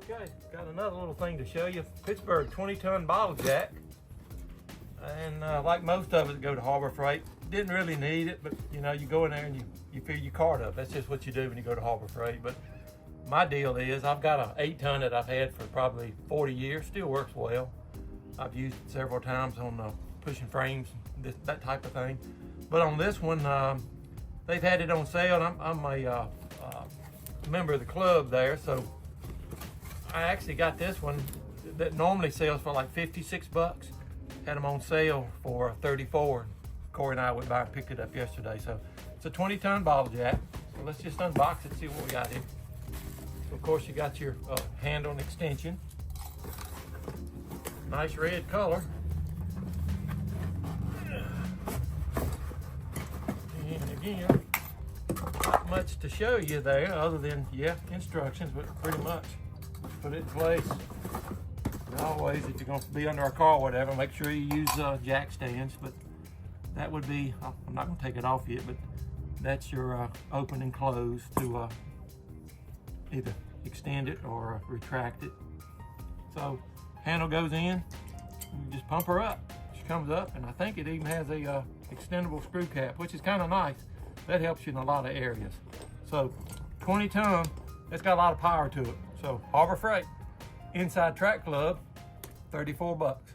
Okay, got another little thing to show you. Pittsburgh 20-ton bottle jack. And like most of us that go to Harbor Freight, didn't really need it, but you know, you go in there and you fill your cart up. That's just what you do when you go to Harbor Freight. But my deal is I've got an 8-ton that I've had for probably 40 years, still works well. I've used it several times on pushing frames, that type of thing. But on this one, they've had it on sale. I'm a member of the club there, so I actually got this one that normally sells for like 56 bucks. Had them on sale for 34. Corey and I went by and picked it up yesterday. So it's a 20-ton bottle jack. So let's just unbox it and see what we got here. So of course you got your handle and extension. Nice red color. And again, not much to show you there other than, yeah, instructions, but pretty much put it in place. And always, if you're going to be under a car or whatever, make sure you use jack stands. But that would be, I'm not going to take it off yet, but that's your open and close to either extend it or retract it. So handle goes in, you just pump her up. She comes up, and I think it even has a extendable screw cap, which is kind of nice. That helps you in a lot of areas. So 20-ton, it's got a lot of power to it. So Harbor Freight, Inside Track Club, 34 bucks.